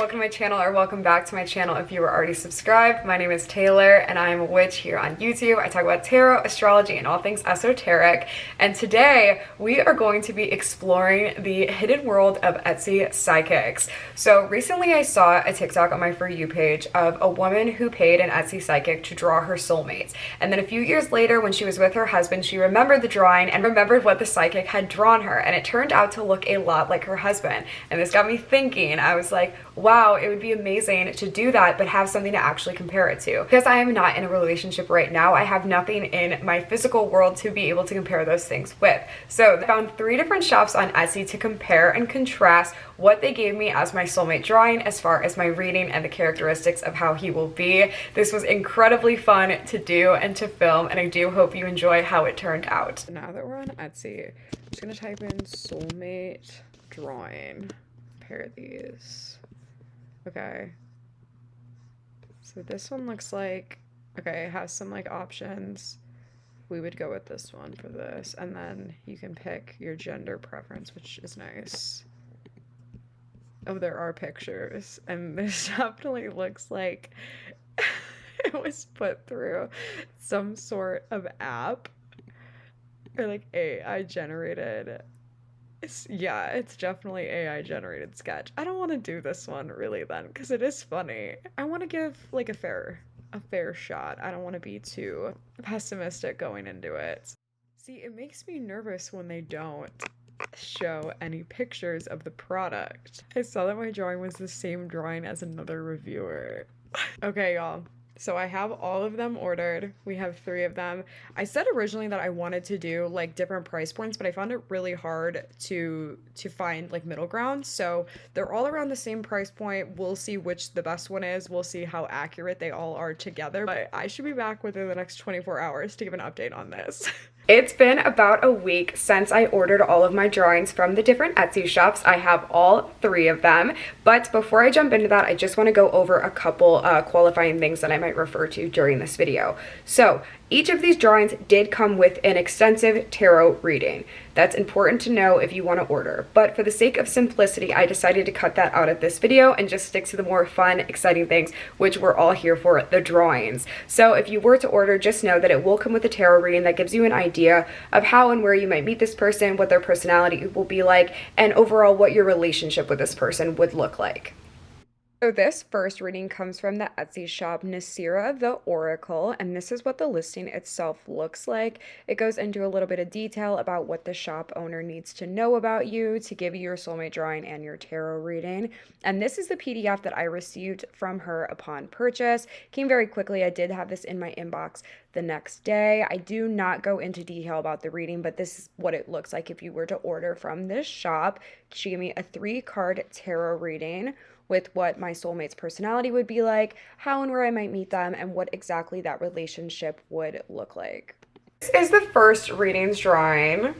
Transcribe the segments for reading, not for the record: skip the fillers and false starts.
welcome to my channel, or welcome back to my channel if you were already subscribed. My name is Taylor and I am a witch here on YouTube. I talk about tarot, astrology, and all things esoteric. And today we are going to be exploring the hidden world of Etsy psychics. So recently I saw a TikTok on my For You page of a woman who paid an Etsy psychic to draw her soulmates. And then a few years later, when she was with her husband, she remembered the drawing and remembered what the psychic had drawn her. And it turned out to look a lot like her husband. And this got me thinking. I was like, wow, it would be amazing to do that, but have something to actually compare it to. Because I am not in a relationship right now, I have nothing in my physical world to be able to compare those things with. So I found 3 different shops on Etsy to compare and contrast what they gave me as my soulmate drawing as far as my reading and the characteristics of how he will be. This was incredibly fun to do and to film, and I do hope you enjoy how it turned out. Now that we're on Etsy, I'm just gonna type in soulmate drawing. Compare these. Okay, so this one looks like, okay, it has some like options. We would go with this one for this, and then you can pick your gender preference, which is nice. Oh, there are pictures, and this definitely looks like it was put through some sort of app or like AI generated. It's definitely AI generated sketch. I don't want to do this one really then, because it is funny. I want to give like a fair shot. I don't want to be too pessimistic going into it. See, it makes me nervous when they don't show any pictures of the product. I saw that my drawing was the same drawing as another reviewer. Okay, y'all. So I have all of them ordered. We have 3 of them. I said originally that I wanted to do like different price points, but I found it really hard to find like middle ground. So they're all around the same price point. We'll see which the best one is. We'll see how accurate they all are together. But I should be back within the next 24 hours to give an update on this. It's been about a week since I ordered all of my drawings from the different Etsy shops. I have all 3 of them, but before I jump into that, I just want to go over a couple qualifying things that I might refer to during this video. So each of these drawings did come with an extensive tarot reading. That's important to know if you want to order, but for the sake of simplicity, I decided to cut that out of this video and just stick to the more fun, exciting things, which we're all here for, the drawings. So if you were to order, just know that it will come with a tarot reading that gives you an idea of how and where you might meet this person, what their personality will be like, and overall what your relationship with this person would look like. So this first reading comes from the Etsy shop Nasira the Oracle, and this is what the listing itself looks like. It goes into a little bit of detail about what the shop owner needs to know about you to give you your soulmate drawing and your tarot reading. And this is the PDF that I received from her upon purchase. Came very quickly. I did have this in my inbox the next day. I do not go into detail about the reading, but this is what it looks like if you were to order from this shop. She gave me a 3-card tarot reading with what my soulmate's personality would be like, how and where I might meet them, and what exactly that relationship would look like. This is the first readings drawing.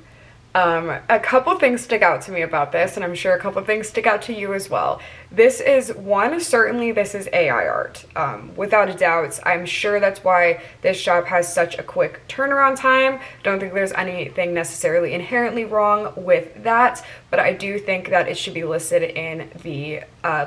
A couple things stick out to me about this, and I'm sure a couple things stick out to you as well. This is one, certainly this is AI art. Without a doubt, I'm sure that's why this shop has such a quick turnaround time. Don't think there's anything necessarily inherently wrong with that, but I do think that it should be listed in the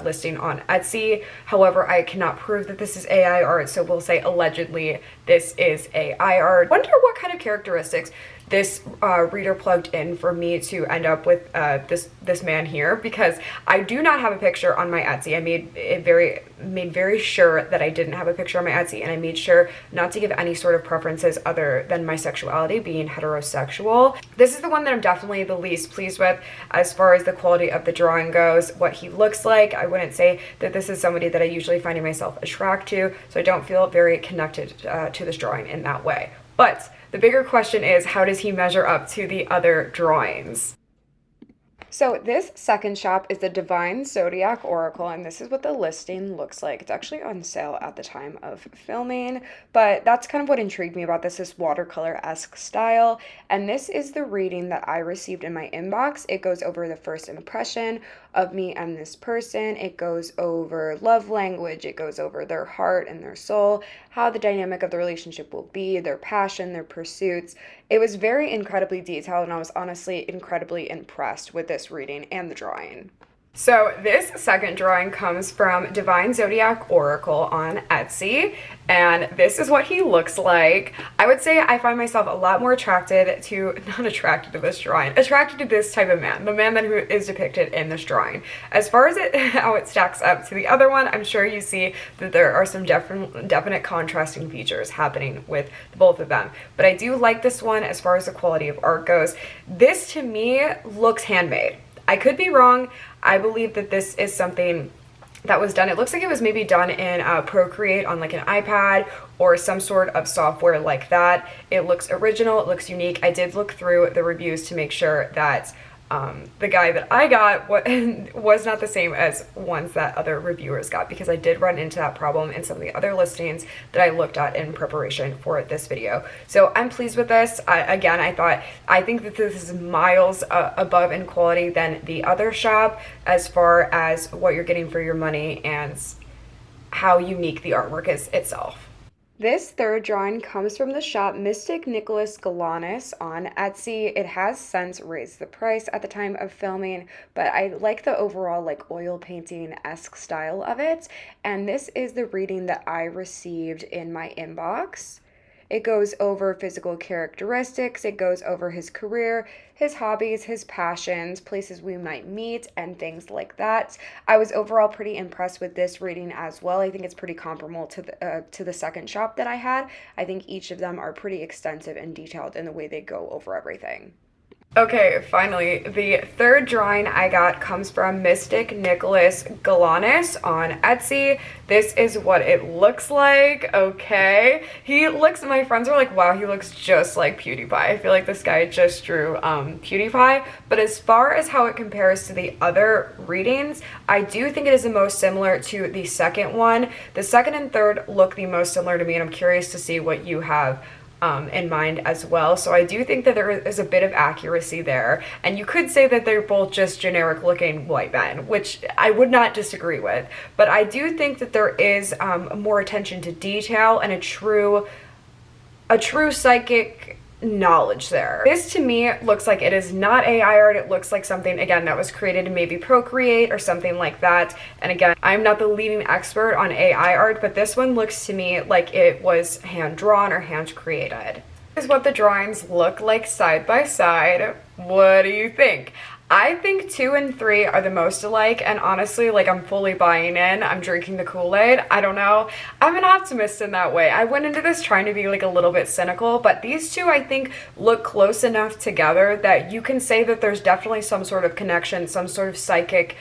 listing on Etsy. However, I cannot prove that this is AI art, so we'll say allegedly this is AI art. Wonder what kind of characteristics this reader plugged in for me to end up with this man here, because I do not have a picture on my Etsy. I made very sure that I didn't have a picture on my Etsy, and I made sure not to give any sort of preferences other than my sexuality, being heterosexual. This is the one that I'm definitely the least pleased with as far as the quality of the drawing goes, what he looks like. I wouldn't say that this is somebody that I usually find myself attracted to, so I don't feel very connected to this drawing in that way. But the bigger question is, how does he measure up to the other drawings? So this second shop is the Divine Zodiac Oracle, and this is what the listing looks like. It's actually on sale at the time of filming, but that's kind of what intrigued me about this watercolor-esque style. And this is the reading that I received in my inbox. It goes over the first impression of me and this person. It goes over love language. It goes over their heart and their soul, how the dynamic of the relationship will be, their passion, their pursuits. It was very incredibly detailed, and I was honestly incredibly impressed with this reading and the drawing. So this second drawing comes from Divine Zodiac Oracle on Etsy, and this is what he looks like. I would say I find myself a lot more attracted to, not attracted to this drawing, attracted to this type of man, the man that who is depicted in this drawing. As far as how it stacks up to the other one, I'm sure you see that there are some definite contrasting features happening with both of them. But I do like this one as far as the quality of art goes. This to me looks handmade. I could be wrong. I believe that this is something that was done. It looks like it was maybe done in Procreate on like an iPad or some sort of software like that. It looks original. It looks unique. I did look through the reviews to make sure that the guy that I got was not the same as ones that other reviewers got, because I did run into that problem in some of the other listings that I looked at in preparation for this video. So I'm pleased with this. I think that this is miles above in quality than the other shop as far as what you're getting for your money and how unique the artwork is itself. This third drawing comes from the shop Mystic Nicholas Galanis on Etsy. It has since raised the price at the time of filming, but I like the overall like oil painting-esque style of it. And this is the reading that I received in my inbox. It goes over physical characteristics, it goes over his career, his hobbies, his passions, places we might meet, and things like that. I was overall pretty impressed with this reading as well. I think it's pretty comparable to the second shop that I had. I think each of them are pretty extensive and detailed in the way they go over everything. Okay, finally, the third drawing I got comes from Mystic Nicholas Galanis on Etsy. This is what it looks like. Okay, my friends are like, wow, he looks just like PewDiePie. I feel like this guy just drew PewDiePie. But as far as how it compares to the other readings, I do think it is the most similar to the second one. The second and third look the most similar to me, and I'm curious to see what you have in mind as well. So I do think that there is a bit of accuracy there, and you could say that they're both just generic looking white men, which I would not disagree with, but I do think that there is more attention to detail and a true psychic knowledge there. This to me looks like it is not AI art. It looks like something, again, that was created in maybe Procreate or something like that. And again, I'm not the leading expert on AI art, but this one looks to me like it was hand drawn or hand created. This is what the drawings look like side by side. What do you think? I think 2 and 3 are the most alike, and honestly, like, I'm fully buying in. I'm drinking the Kool-Aid. I don't know. I'm an optimist in that way. I went into this trying to be like a little bit cynical, but these two I think look close enough together that you can say that there's definitely some sort of connection, some sort of psychic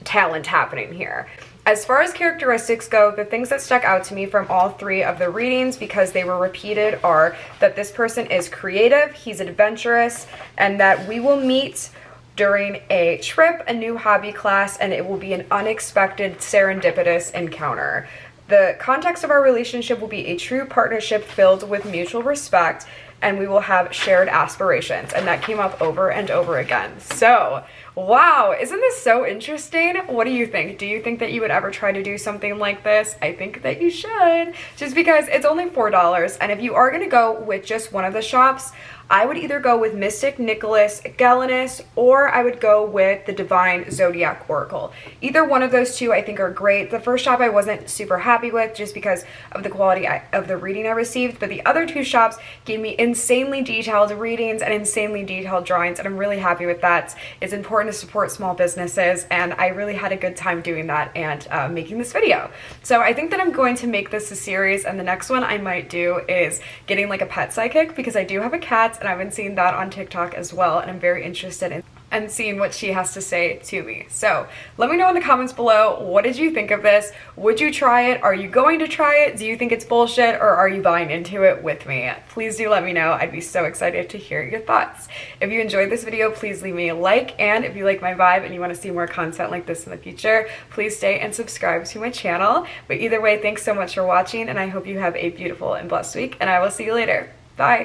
talent happening here. As far as characteristics go, the things that stuck out to me from all 3 of the readings, because they were repeated, are that this person is creative, he's adventurous, and that we will meet during a trip, a new hobby class, and it will be an unexpected, serendipitous encounter. The context of our relationship will be a true partnership filled with mutual respect, and we will have shared aspirations. And that came up over and over again. So, wow, isn't this so interesting? What do you think? Do you think that you would ever try to do something like this? I think that you should, just because it's only $4. And if you are gonna go with just one of the shops, I would either go with Mystic Nicholas Galanis, or I would go with the Divine Zodiac Oracle. Either one of those two I think are great. The first shop I wasn't super happy with just because of the quality of the reading I received, but the other 2 shops gave me insanely detailed readings and insanely detailed drawings, and I'm really happy with that. It's important to support small businesses, and I really had a good time doing that and making this video. So I think that I'm going to make this a series, and the next one I might do is getting like a pet psychic, because I do have a cat and I've been seeing that on TikTok as well, and I'm very interested in and seeing what she has to say to me. So let me know in the comments below, what did you think of this? Would you try it? Are you going to try it? Do you think it's bullshit, or are you buying into it with me? Please do let me know. I'd be so excited to hear your thoughts. If you enjoyed this video, please leave me a like, and if you like my vibe and you want to see more content like this in the future, please stay and subscribe to my channel. But either way, thanks so much for watching, and I hope you have a beautiful and blessed week, and I will see you later. Bye!